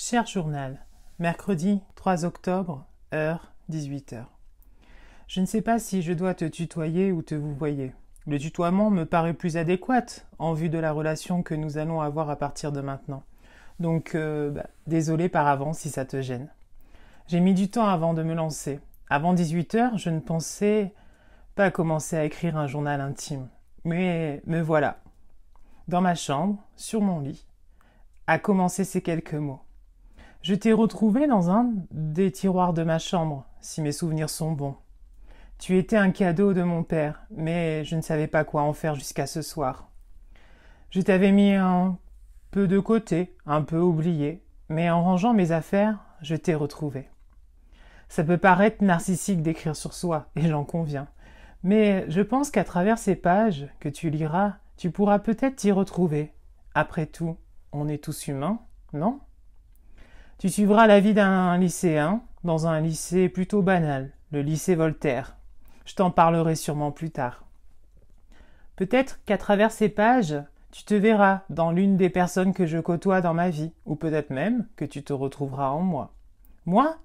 Cher journal, mercredi 3 octobre, heure 18h. Je ne sais pas si je dois te tutoyer ou te vouvoyer. Le tutoiement me paraît plus adéquat en vue de la relation que nous allons avoir à partir de maintenant. Donc, désolé par avance si ça te gêne. J'ai mis du temps avant de me lancer. Avant 18h, je ne pensais pas commencer à écrire un journal intime. Mais me voilà. Dans ma chambre, sur mon lit, à commencer ces quelques mots. Je t'ai retrouvé dans un des tiroirs de ma chambre, si mes souvenirs sont bons. Tu étais un cadeau de mon père, mais je ne savais pas quoi en faire jusqu'à ce soir. Je t'avais mis un peu de côté, un peu oublié, mais en rangeant mes affaires, je t'ai retrouvé. Ça peut paraître narcissique d'écrire sur soi, et j'en conviens, mais je pense qu'à travers ces pages que tu liras, tu pourras peut-être t'y retrouver. Après tout, on est tous humains, non ? Tu suivras la vie d'un lycéen dans un lycée plutôt banal, le lycée Voltaire. Je t'en parlerai sûrement plus tard. Peut-être qu'à travers ces pages, tu te verras dans l'une des personnes que je côtoie dans ma vie, ou peut-être même que tu te retrouveras en moi. Moi ?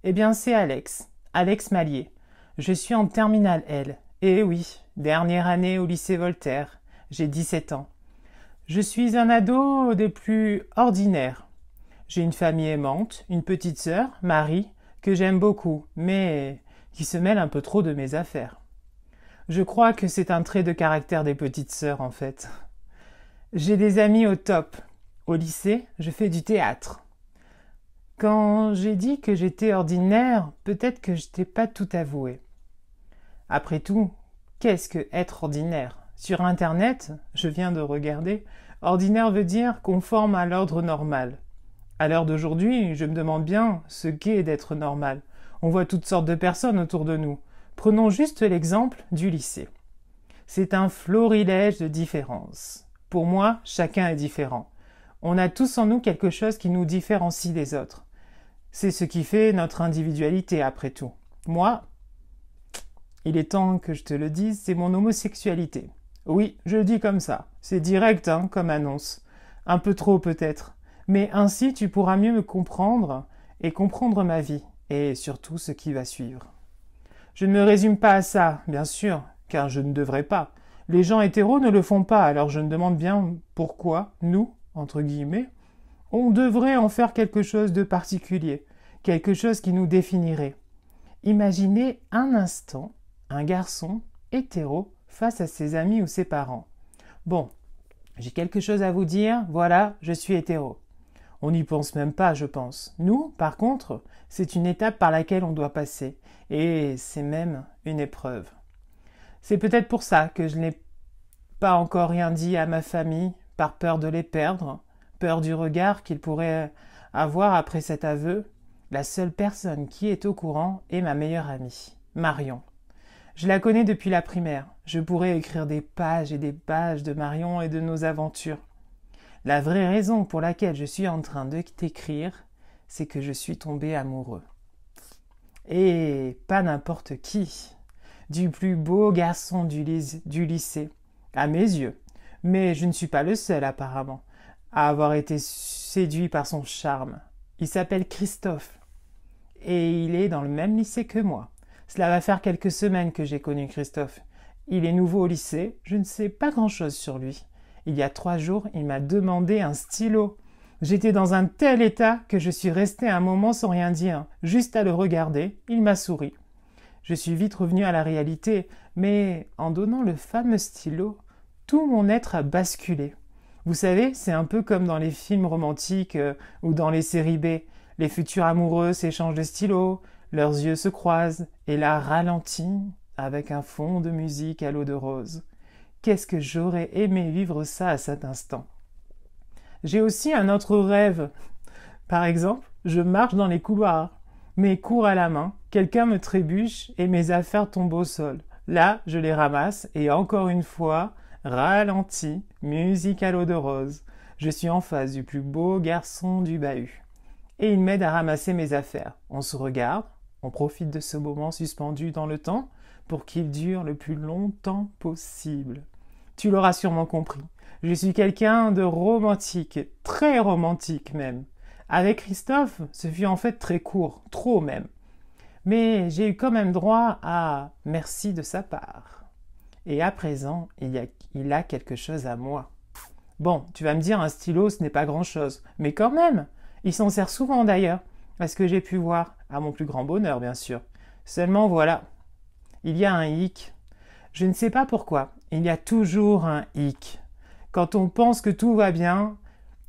Eh bien, c'est Alex, Alex Mallier. Je suis en terminale L. Et oui, dernière année au lycée Voltaire. J'ai 17 ans. Je suis un ado des plus ordinaires. J'ai une famille aimante, une petite sœur, Marie, que j'aime beaucoup, mais qui se mêle un peu trop de mes affaires. Je crois que c'est un trait de caractère des petites sœurs, en fait. J'ai des amis au top. Au lycée, je fais du théâtre. Quand j'ai dit que j'étais ordinaire, peut-être que je t'ai pas tout avoué. Après tout, qu'est-ce que être ordinaire ? Sur Internet, je viens de regarder, ordinaire veut dire conforme à l'ordre normal. À l'heure d'aujourd'hui, je me demande bien ce qu'est d'être normal. On voit toutes sortes de personnes autour de nous. Prenons juste l'exemple du lycée. C'est un florilège de différences. Pour moi, chacun est différent. On a tous en nous quelque chose qui nous différencie des autres. C'est ce qui fait notre individualité, après tout. Moi, il est temps que je te le dise, c'est mon homosexualité. Oui, je le dis comme ça. C'est direct, comme annonce. Un peu trop peut-être. Mais ainsi tu pourras mieux me comprendre et comprendre ma vie, et surtout ce qui va suivre. Je ne me résume pas à ça, bien sûr, car je ne devrais pas. Les gens hétéros ne le font pas, alors je me demande bien pourquoi, nous, entre guillemets, on devrait en faire quelque chose de particulier, quelque chose qui nous définirait. Imaginez un instant un garçon hétéro face à ses amis ou ses parents. Bon, j'ai quelque chose à vous dire, voilà, je suis hétéro. On n'y pense même pas, je pense. Nous, par contre, c'est une étape par laquelle on doit passer. Et c'est même une épreuve. C'est peut-être pour ça que je n'ai pas encore rien dit à ma famille, par peur de les perdre, peur du regard qu'ils pourraient avoir après cet aveu. La seule personne qui est au courant est ma meilleure amie, Marion. Je la connais depuis la primaire. Je pourrais écrire des pages et des pages de Marion et de nos aventures. La vraie raison pour laquelle je suis en train de t'écrire, c'est que je suis tombé amoureux. Et pas n'importe qui. Du plus beau garçon du lycée, à mes yeux. Mais je ne suis pas le seul, apparemment, à avoir été séduit par son charme. Il s'appelle Christophe. Et il est dans le même lycée que moi. Cela va faire quelques semaines que j'ai connu Christophe. Il est nouveau au lycée, je ne sais pas grand-chose sur lui. Il y a 3 jours, il m'a demandé un stylo. J'étais dans un tel état que je suis resté un moment sans rien dire. Juste à le regarder, il m'a souri. Je suis vite revenu à la réalité, mais en donnant le fameux stylo, tout mon être a basculé. Vous savez, c'est un peu comme dans les films romantiques ou dans les séries B. Les futurs amoureux s'échangent de stylos, leurs yeux se croisent, et la ralentit avec un fond de musique à l'eau de rose. Qu'est-ce que j'aurais aimé vivre ça à cet instant. J'ai aussi un autre rêve. Par exemple, je marche dans les couloirs, mes cours à la main, quelqu'un me trébuche et mes affaires tombent au sol. Là, je les ramasse et encore une fois, ralenti, musique à l'eau de rose. Je suis en face du plus beau garçon du bahut. Et il m'aide à ramasser mes affaires. On se regarde, on profite de ce moment suspendu dans le temps pour qu'il dure le plus longtemps possible. Tu l'auras sûrement compris. Je suis quelqu'un de romantique, très romantique même. Avec Christophe, ce fut en fait très court, trop même. Mais j'ai eu quand même droit à merci de sa part. Et à présent, il a quelque chose à moi. Bon, tu vas me dire, un stylo, ce n'est pas grand-chose. Mais quand même, il s'en sert souvent d'ailleurs, à ce que j'ai pu voir, à mon plus grand bonheur bien sûr. Seulement voilà, il y a un hic. Je ne sais pas pourquoi, il y a toujours un hic. Quand on pense que tout va bien,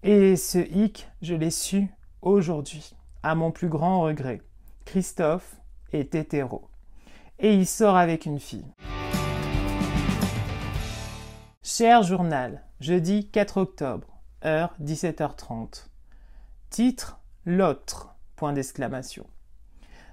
et ce hic, je l'ai su aujourd'hui, à mon plus grand regret. Christophe est hétéro. Et il sort avec une fille. Cher journal, jeudi 4 octobre, heure 17h30. Titre, l'autre, point d'exclamation.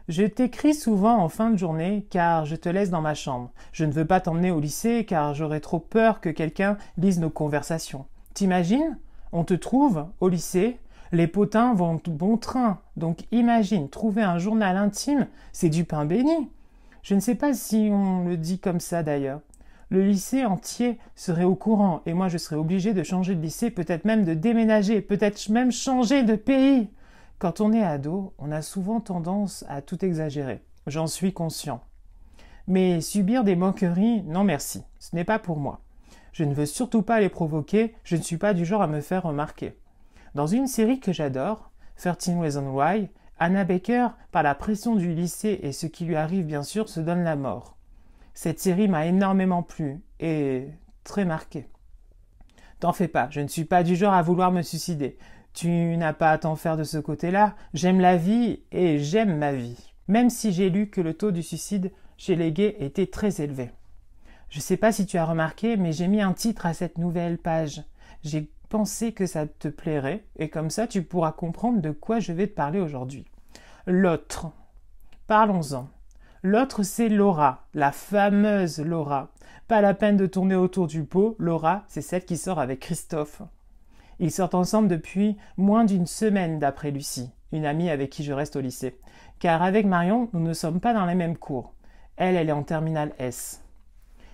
Je t'écris souvent en fin de journée car je te laisse dans ma chambre. Je ne veux pas t'emmener au lycée car j'aurais trop peur que quelqu'un lise nos conversations. T'imagines ? On te trouve au lycée, les potins vont bon train. Donc imagine, trouver un journal intime, c'est du pain béni. Je ne sais pas si on le dit comme ça d'ailleurs. Le lycée entier serait au courant et moi je serais obligée de changer de lycée, peut-être même de déménager, peut-être même changer de pays. Quand on est ado, on a souvent tendance à tout exagérer. J'en suis conscient. Mais subir des moqueries, non merci, ce n'est pas pour moi. Je ne veux surtout pas les provoquer, je ne suis pas du genre à me faire remarquer. Dans une série que j'adore, 13 Reasons Why, Anna Baker, par la pression du lycée et ce qui lui arrive bien sûr, se donne la mort. Cette série m'a énormément plu et très marquée. T'en fais pas, je ne suis pas du genre à vouloir me suicider. Tu n'as pas à t'en faire de ce côté-là. J'aime la vie et j'aime ma vie. Même si j'ai lu que le taux du suicide chez les gays était très élevé. Je ne sais pas si tu as remarqué, mais j'ai mis un titre à cette nouvelle page. J'ai pensé que ça te plairait et comme ça tu pourras comprendre de quoi je vais te parler aujourd'hui. L'autre. Parlons-en. L'autre, c'est Laura, la fameuse Laura. Pas la peine de tourner autour du pot, Laura, c'est celle qui sort avec Christophe. Ils sortent ensemble depuis moins d'une semaine d'après Lucie, une amie avec qui je reste au lycée. Car avec Marion, nous ne sommes pas dans les mêmes cours. Elle est en terminale S.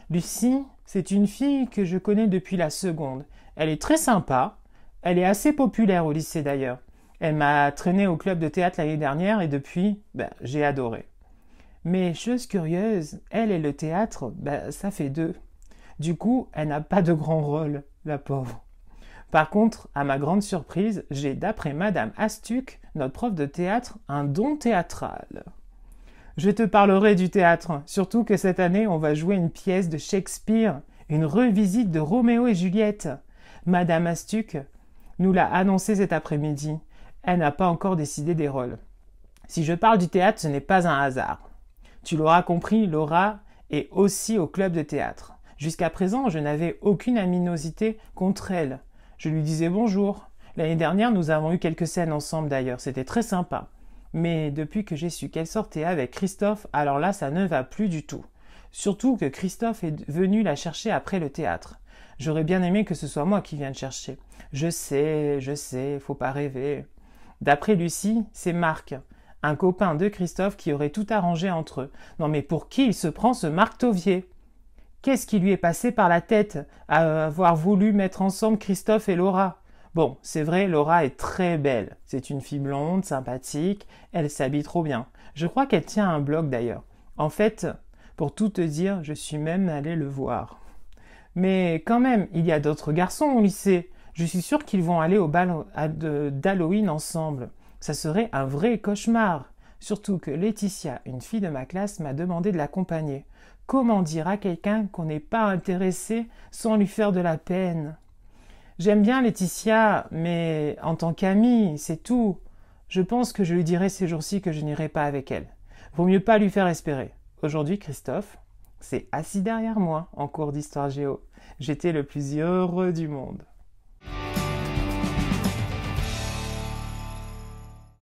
Lucie, c'est une fille que je connais depuis la seconde. Elle est très sympa. Elle est assez populaire au lycée d'ailleurs. Elle m'a traîné au club de théâtre l'année dernière et depuis, j'ai adoré. Mais chose curieuse, elle et le théâtre, ça fait deux. Du coup, elle n'a pas de grand rôle, la pauvre. Par contre, à ma grande surprise, j'ai, d'après Madame Astuc, notre prof de théâtre, un don théâtral. Je te parlerai du théâtre, surtout que cette année, on va jouer une pièce de Shakespeare, une revisite de Roméo et Juliette. Madame Astuc nous l'a annoncé cet après-midi. Elle n'a pas encore décidé des rôles. Si je parle du théâtre, ce n'est pas un hasard. Tu l'auras compris, Laura est aussi au club de théâtre. Jusqu'à présent, je n'avais aucune aminosité contre elle. Je lui disais bonjour. L'année dernière, nous avons eu quelques scènes ensemble d'ailleurs, c'était très sympa. Mais depuis que j'ai su qu'elle sortait avec Christophe, alors là, ça ne va plus du tout. Surtout que Christophe est venu la chercher après le théâtre. J'aurais bien aimé que ce soit moi qui vienne chercher. Je sais, faut pas rêver. D'après Lucie, c'est Marc, un copain de Christophe qui aurait tout arrangé entre eux. Non mais pour qui il se prend ce Marc Tauvier ? Qu'est-ce qui lui est passé par la tête à avoir voulu mettre ensemble Christophe et Laura ? Bon, c'est vrai, Laura est très belle. C'est une fille blonde, sympathique, elle s'habille trop bien. Je crois qu'elle tient un blog d'ailleurs. En fait, pour tout te dire, je suis même allée le voir. Mais quand même, il y a d'autres garçons au lycée. Je suis sûre qu'ils vont aller au bal d'Halloween ensemble. Ça serait un vrai cauchemar. Surtout que Laetitia, une fille de ma classe, m'a demandé de l'accompagner. Comment dire à quelqu'un qu'on n'est pas intéressé sans lui faire de la peine ? J'aime bien Laetitia, mais en tant qu'amie, c'est tout. Je pense que je lui dirai ces jours-ci que je n'irai pas avec elle. Vaut mieux pas lui faire espérer. Aujourd'hui, Christophe s'est assis derrière moi en cours d'histoire géo. J'étais le plus heureux du monde.